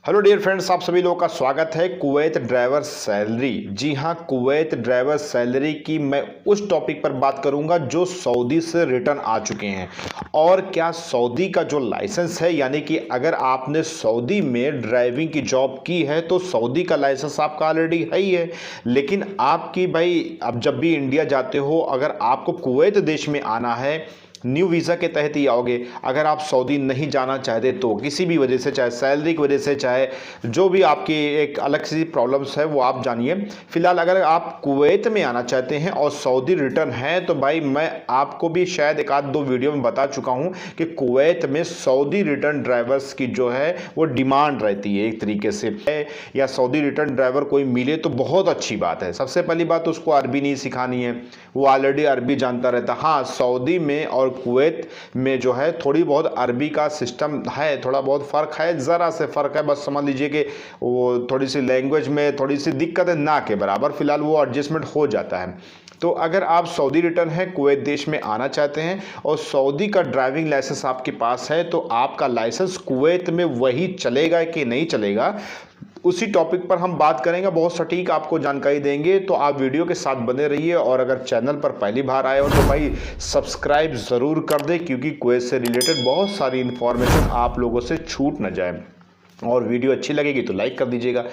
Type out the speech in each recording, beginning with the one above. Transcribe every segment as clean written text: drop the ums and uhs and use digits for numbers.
Hello dear friends, आप सभी लोगों का स्वागत है। कुवैत ड्राइवर सैलरी, जी हाँ, कुवैत ड्राइवर सैलरी की मैं उस टॉपिक पर बात करूंगा जो सऊदी से रिटर्न आ चुके हैं। और क्या सऊदी का जो लाइसेंस है, यानी कि अगर आपने सऊदी में ड्राइविंग की जॉब की है तो सऊदी का लाइसेंस आपका ऑलरेडी है ही है, लेकिन आपकी भाई अब जब भी इंडिया जाते हो, अगर आपको कुवैत देश में आना है न्यू वीज़ा के तहत ही आओगे। अगर आप सऊदी नहीं जाना चाहते तो किसी भी वजह से, चाहे सैलरी की वजह से, चाहे जो भी आपकी एक अलग सी प्रॉब्लम्स है वो आप जानिए। फिलहाल अगर आप कुवैत में आना चाहते हैं और सऊदी रिटर्न है तो भाई मैं आपको भी शायद एक आध दो वीडियो में बता चुका हूं कि कुवैत में सऊदी रिटर्न ड्राइवर्स की जो है वो डिमांड रहती है एक तरीके से, या सऊदी रिटर्न ड्राइवर कोई मिले तो बहुत अच्छी बात है। सबसे पहली बात, उसको अरबी नहीं सिखानी है, वो ऑलरेडी अरबी जानता रहता। हाँ, सऊदी में और कुवैत में जो है थोड़ी बहुत अरबी का सिस्टम है, थोड़ा बहुत फ़र्क है, ज़रा से फ़र्क है, बस समझ लीजिए कि वो थोड़ी सी लैंग्वेज में थोड़ी सी दिक्कत है ना के बराबर। फिलहाल वो एडजस्टमेंट हो जाता है। तो अगर आप सऊदी रिटर्न है, कुवैत देश में आना चाहते हैं और सऊदी का ड्राइविंग लाइसेंस आपके पास है तो आपका लाइसेंस कुवैत में वही चलेगा कि नहीं चलेगा, उसी टॉपिक पर हम बात करेंगे। बहुत सटीक आपको जानकारी देंगे, तो आप वीडियो के साथ बने रहिए। और अगर चैनल पर पहली बार आए हो तो भाई सब्सक्राइब ज़रूर कर दें, क्योंकि कुवैत से रिलेटेड बहुत सारी इन्फॉर्मेशन आप लोगों से छूट न जाए। और वीडियो अच्छी लगेगी तो लाइक कर दीजिएगा।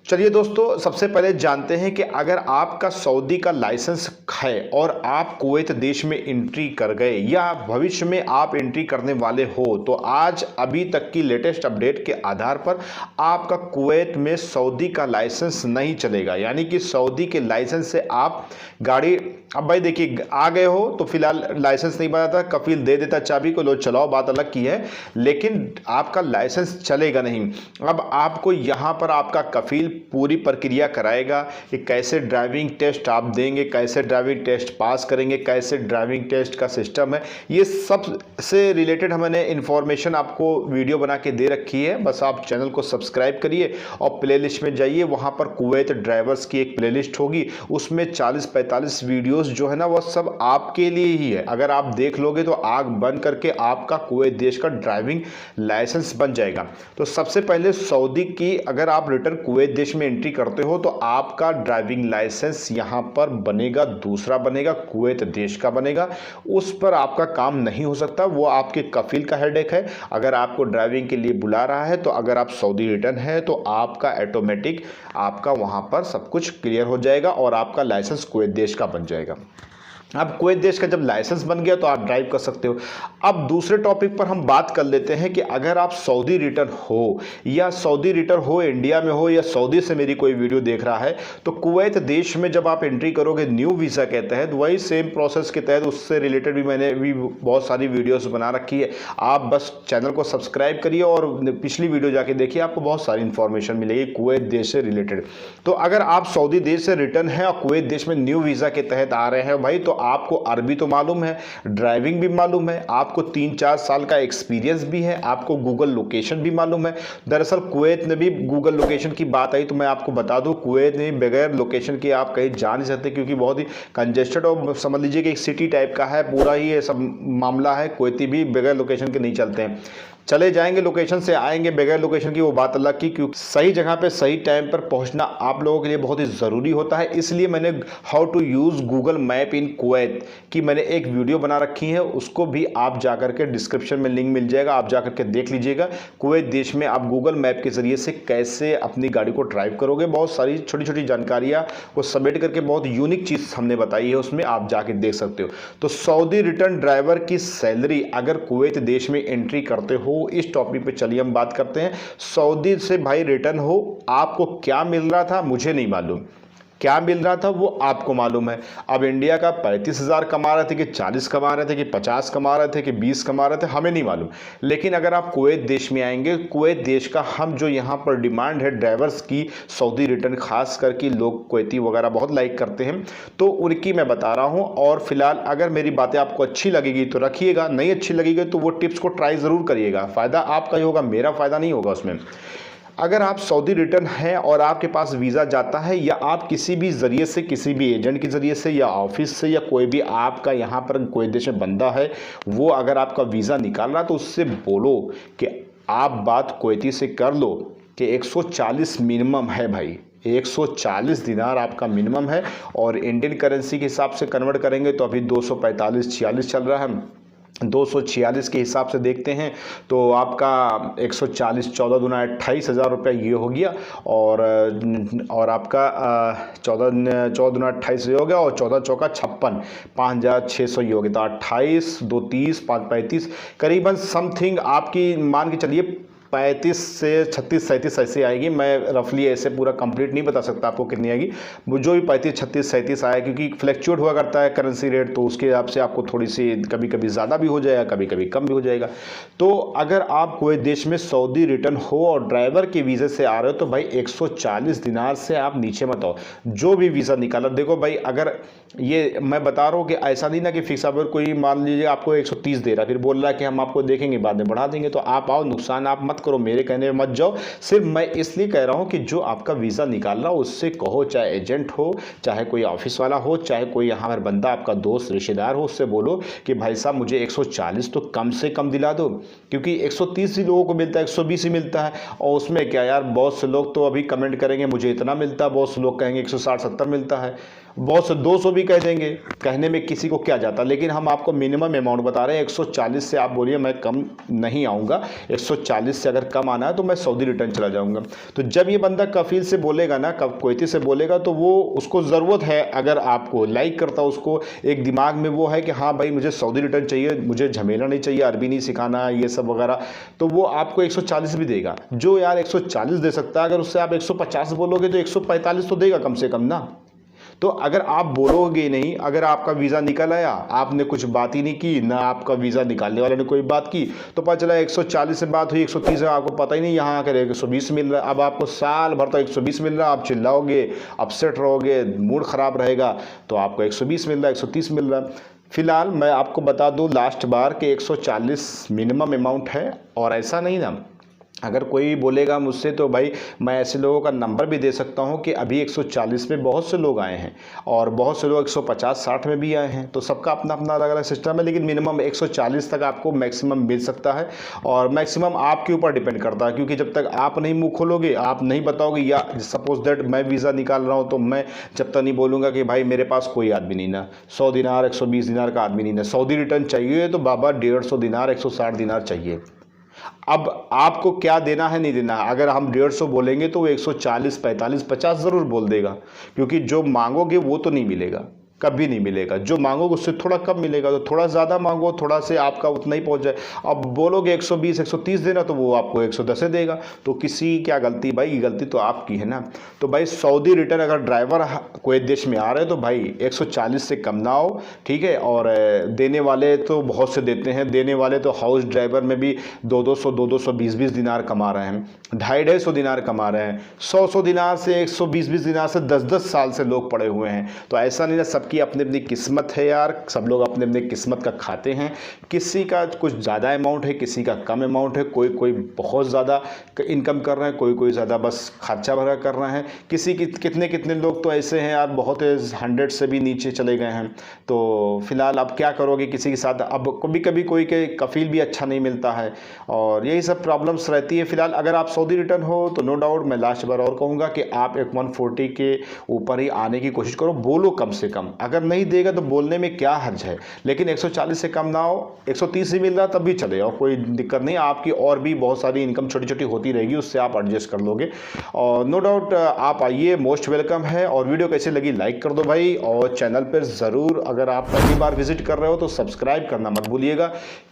चलिए दोस्तों, सबसे पहले जानते हैं कि अगर आपका सऊदी का लाइसेंस है और आप कुवैत देश में एंट्री कर गए या भविष्य में आप एंट्री करने वाले हो, तो आज अभी तक की लेटेस्ट अपडेट के आधार पर आपका कुवैत में सऊदी का लाइसेंस नहीं चलेगा। यानी कि सऊदी के लाइसेंस से आप गाड़ी, अब भाई देखिए, आ गए हो तो फिलहाल लाइसेंस नहीं बनाता, कफील दे देता चाबी को, लो चलाओ, बात अलग की है, लेकिन आपका लाइसेंस चलेगा नहीं। अब आपको यहाँ पर आपका कफील पूरी प्रक्रिया कराएगा कि कैसे ड्राइविंग टेस्ट आप देंगे, कैसे ड्राइविंग टेस्ट पास करेंगे, कैसे ड्राइविंग टेस्ट का सिस्टम है, ये सब से रिलेटेड मैंने इन्फॉर्मेशन आपको वीडियो बना के दे रखी है। बस आप चैनल को सब्सक्राइब करिए और प्लेलिस्ट में जाइए, वहाँ पर कुवैत ड्राइवर्स की एक प्लेलिस्ट होगी, उसमें 40-45 वीडियोस जो है ना वो सब आपके लिए ही है। अगर आप देख लोगे तो आग बंद करके आपका कुवैत देश का ड्राइविंग लाइसेंस बन जाएगा। तो सबसे पहले सऊदी की अगर आप रिटर्न कुवैत देश में एंट्री करते हो तो आपका ड्राइविंग लाइसेंस यहां पर बनेगा, दूसरा बनेगा, कुवैत देश का बनेगा। उस पर आपका काम नहीं हो सकता, वो आपके कफील का हेडेक है। अगर आपको ड्राइविंग के लिए बुला रहा है तो अगर आप सऊदी रिटर्न है तो आपका ऑटोमेटिक आपका वहां पर सब कुछ क्लियर हो जाएगा और आपका लाइसेंस कुवैत देश का बन जाएगा। अब कुवैत देश का जब लाइसेंस बन गया तो आप ड्राइव कर सकते हो। अब दूसरे टॉपिक पर हम बात कर लेते हैं कि अगर आप सऊदी रिटर्न हो या सऊदी रिटर्न हो इंडिया में हो या सऊदी से मेरी कोई वीडियो देख रहा है, तो कुवैत देश में जब आप एंट्री करोगे न्यू वीज़ा के तहत, वही सेम प्रोसेस के तहत उससे रिलेटेड भी मैंने भी बहुत सारी वीडियोज़ बना रखी है। आप बस चैनल को सब्सक्राइब करिए और पिछली वीडियो जाके देखिए, आपको बहुत सारी इन्फॉर्मेशन मिलेगी कुवैत देश से रिलेटेड। तो अगर आप सऊदी देश से रिटर्न है और कुवैत देश में न्यू वीज़ा के तहत आ रहे हैं भाई, तो आपको अरबी तो मालूम है, ड्राइविंग भी मालूम है, आपको 3-4 साल का एक्सपीरियंस भी है, आपको गूगल लोकेशन भी मालूम है। दरअसल कुवैत में भी गूगल लोकेशन की बात आई तो मैं आपको बता दूं, कुवैत में बगैर लोकेशन के आप कहीं जा नहीं सकते, क्योंकि बहुत ही कंजेस्टेड और समझ लीजिए कि एक सिटी टाइप का है पूरा ही ये सब मामला है। कुवैती भी बगैर लोकेशन के नहीं चलते हैं, चले जाएंगे लोकेशन से, आएंगे बगैर लोकेशन की, वो बात अलग की, क्योंकि सही जगह पे सही टाइम पर पहुंचना आप लोगों के लिए बहुत ही ज़रूरी होता है। इसलिए मैंने how to use Google map in Kuwait की मैंने एक वीडियो बना रखी है, उसको भी आप जाकर के डिस्क्रिप्शन में लिंक मिल जाएगा, आप जाकर के देख लीजिएगा। कुवैत देश में आप गूगल मैप के ज़रिए से कैसे अपनी गाड़ी को ड्राइव करोगे, बहुत सारी छोटी छोटी जानकारियाँ को समेट करके बहुत यूनिक चीज़ हमने बताई है, उसमें आप जाके देख सकते हो। तो सऊदी रिटर्न ड्राइवर की सैलरी अगर कुवैत देश में एंट्री करते हो, इस टॉपिक पे चलिए हम बात करते हैं। सऊदी से भाई रिटर्न हो, आपको क्या मिल रहा था मुझे नहीं मालूम, क्या मिल रहा था वो आपको मालूम है। अब इंडिया का 35,000 कमा रहे थे कि 40 कमा रहे थे कि 50 कमा रहे थे कि 20 कमा रहे थे, हमें नहीं मालूम। लेकिन अगर आप कुवैत देश में आएंगे, कुवैत देश का हम जो यहाँ पर डिमांड है ड्राइवर्स की, सऊदी रिटर्न खास करके लोग कुवैती वगैरह बहुत लाइक करते हैं, तो उनकी मैं बता रहा हूँ। और फिलहाल अगर मेरी बातें आपको अच्छी लगेगी तो रखिएगा, नहीं अच्छी लगेगी तो वो टिप्स को ट्राई ज़रूर करिएगा, फ़ायदा आपका ही होगा, मेरा फ़ायदा नहीं होगा उसमें। अगर आप सऊदी रिटर्न हैं और आपके पास वीज़ा जाता है, या आप किसी भी ज़रिए से, किसी भी एजेंट के ज़रिए से या ऑफिस से, या कोई भी आपका यहाँ पर कोई देश में बंदा है, वो अगर आपका वीज़ा निकाल रहा है तो उससे बोलो कि आप बात कुवैती से कर लो कि 140 मिनिमम है भाई, 140 दिनार आपका मिनिमम है। और इंडियन करेंसी के हिसाब से कन्वर्ट करेंगे तो अभी 245-46 चल रहा है। 246 के हिसाब से देखते हैं तो आपका 140 14 दूना 28,000 रुपये ये हो गया। और आपका 14 दूना 28 ये हो गया, और 14 चौका 56, 5,600 ये हो गया। तो 28 2 30 5 35 करीबन समथिंग आपकी मान के चलिए 35 से 36 37 ऐसे आएगी। मैं रफली ऐसे पूरा कंप्लीट नहीं बता सकता आपको कितनी आएगी, जो भी 35 36 37 आया, क्योंकि फ्लैक्चुएट हुआ करता है करेंसी रेट, तो उसके हिसाब से आपको थोड़ी सी कभी कभी ज़्यादा भी हो जाएगा, कभी कभी कम भी हो जाएगा। तो अगर आप कोई देश में सऊदी रिटर्न हो और ड्राइवर के वीज़े से आ रहे हो तो भाई 140 दिनार से आप नीचे मत आओ। जो भी वीज़ा निकाला, देखो भाई, अगर ये मैं बता रहा हूँ कि ऐसा नहीं ना कि फिक्स, अगर कोई मान लीजिए आपको 130 दे रहा है, फिर बोल रहा है कि हम आपको देखेंगे बाद में बढ़ा देंगे, तो आप आओ, नुकसान आप मत करो, मेरे कहने में मत जाओ। सिर्फ मैं इसलिए कह रहा हूं कि जो आपका वीज़ा निकाल रहा हो उससे कहो, चाहे एजेंट हो, चाहे कोई ऑफिस वाला हो, चाहे कोई यहाँ पर बंदा आपका दोस्त रिश्तेदार हो, उससे बोलो कि भाई साहब मुझे 140 तो कम से कम दिला दो, क्योंकि 130 ही लोगों को मिलता है, 120 ही मिलता है। और उसमें क्या यार, बहुत से लोग तो अभी कमेंट करेंगे मुझे इतना मिलता है, बहुत से लोग कहेंगे 160-70 मिलता है, बहुत से 200 भी कह देंगे, कहने में किसी को क्या जाता। लेकिन हम आपको मिनिमम अमाउंट बता रहे हैं, 140 से आप बोलिए मैं कम नहीं आऊँगा, 140 से अगर कम आना है तो मैं सऊदी रिटर्न चला जाऊँगा। तो जब ये बंदा कफील से बोलेगा ना, कुवैती से बोलेगा, तो वो उसको ज़रूरत है, अगर आपको लाइक करता उसको एक दिमाग में वो है कि हाँ भाई मुझे सऊदी रिटर्न चाहिए, मुझे झमेला नहीं चाहिए, अरबी नहीं सिखाना, ये सब वगैरह, तो वो आपको 140 भी देगा। जो यार 140 दे सकता है, अगर उससे आप 150 बोलोगे तो 145 तो देगा कम से कम ना। तो अगर आप बोलोगे नहीं, अगर आपका वीज़ा निकल आया, आपने कुछ बात ही नहीं की, ना आपका वीज़ा निकालने वाले ने कोई बात की, तो पता चला 140 से बात हुई 130 में, आपको पता ही नहीं, यहाँ आकर 120 मिल रहा है। अब आपको साल भर तो 120 मिल रहा है, आप चिल्लाओगे, अपसेट रहोगे, मूड ख़राब रहेगा, तो आपको 120 मिल रहा है, 130 मिल रहा है। फिलहाल मैं आपको बता दूँ लास्ट बार कि 140 मिनिमम अमाउंट है। और ऐसा नहीं ना, अगर कोई बोलेगा मुझसे तो भाई मैं ऐसे लोगों का नंबर भी दे सकता हूं कि अभी 140 में बहुत से लोग आए हैं, और बहुत से लोग 150-60 में भी आए हैं, तो सबका अपना अपना अलग अलग सिस्टम है। लेकिन मिनिमम 140 तक आपको मैक्सिमम मिल सकता है, और मैक्सिमम आपके ऊपर डिपेंड करता है, क्योंकि जब तक आप नहीं मुँह खोलोगे, आप नहीं बताओगे, या सपोज दैट मैं वीज़ा निकाल रहा हूँ तो मैं जब तक नहीं बोलूँगा कि भाई मेरे पास कोई आदमी नहीं ना, 100 दिनार 120 दिनार का आदमी नहीं ना, सऊदी रिटर्न चाहिए तो बाबा 150 दिनार 160 दिनार चाहिए। अब आपको क्या देना है नहीं देना है, अगर हम 150 बोलेंगे तो वो 140 45 50 ज़रूर बोल देगा, क्योंकि जो मांगोगे वो तो नहीं मिलेगा, कभी नहीं मिलेगा। जो मांगोगे उससे थोड़ा कम मिलेगा, तो थोड़ा ज़्यादा मांगो, थोड़ा से आपका उतना ही पहुंच जाए। अब बोलोगे 120 130 देना, तो वो आपको 110 देगा, तो किसी क्या गलती भाई, गलती तो आपकी है ना। तो भाई सऊदी रिटर्न अगर ड्राइवर कोई देश में आ रहे हैं तो भाई 140 से कम ना हो, ठीक है। और देने वाले तो बहुत से देते हैं, देने वाले तो हाउस ड्राइवर में भी 200 20 दिनार कमा रहे हैं, 250 दिनार कमा रहे हैं, 100 दिनार से 120 दिनार से 10 साल से लोग पड़े हुए हैं। तो ऐसा नहीं ना, सबकी अपनी अपनी किस्मत है यार, सब लोग अपने अपने किस्मत का खाते हैं। किसी का कुछ ज़्यादा अमाउंट है, किसी का कम अमाउंट है, कोई कोई बहुत ज़्यादा इनकम कर रहे हैं, कोई कोई ज़्यादा बस खर्चा भरा कर रहे हैं। किसी की कितने लोग तो ऐसे हैं यार, बहुत 100 से भी नीचे चले गए हैं। तो फिलहाल अब क्या करोगे किसी के साथ, अब कभी कभी कोई के कफील भी अच्छा नहीं मिलता है, और यही सब प्रॉब्लम्स रहती है। फिलहाल अगर आप सऊदी रिटर्न हो तो नो डाउट मैं लास्ट बार और कहूँगा कि आप एक 140 के ऊपर ही आने की कोशिश करो, बोलो कम से कम। अगर नहीं देगा तो बोलने में क्या हर्ज है, लेकिन 140 से कम ना हो, 130 ही मिल रहा तब भी चले, और कोई दिक्कत नहीं। आपकी और भी बहुत सारी इनकम छोटी छोटी होती रहेगी, उससे आप एडजस्ट कर लोगे। और नो डाउट आप आइए, मोस्ट वेलकम है। और वीडियो कैसे लगी लाइक कर दो भाई, और चैनल पर ज़रूर अगर आप पहली बार विजिट कर रहे हो तो सब्सक्राइब करना मत भूलिएगा,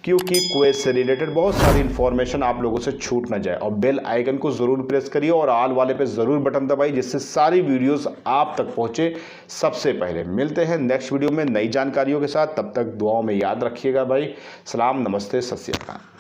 क्योंकि कुवैत से रिलेटेड बहुत सारी इन्फॉर्मेशन आप लोगों से छूट ना जाए। और बेल आइकन को ज़रूर प्रेस करिए, और ऑल वाले पे ज़रूर बटन दबाइए, जिससे सारी वीडियोस आप तक पहुंचे सबसे पहले। मिलते हैं नेक्स्ट वीडियो में नई जानकारियों के साथ, तब तक दुआओं में याद रखिएगा भाई। सलाम, नमस्ते, सत श्री अकाल।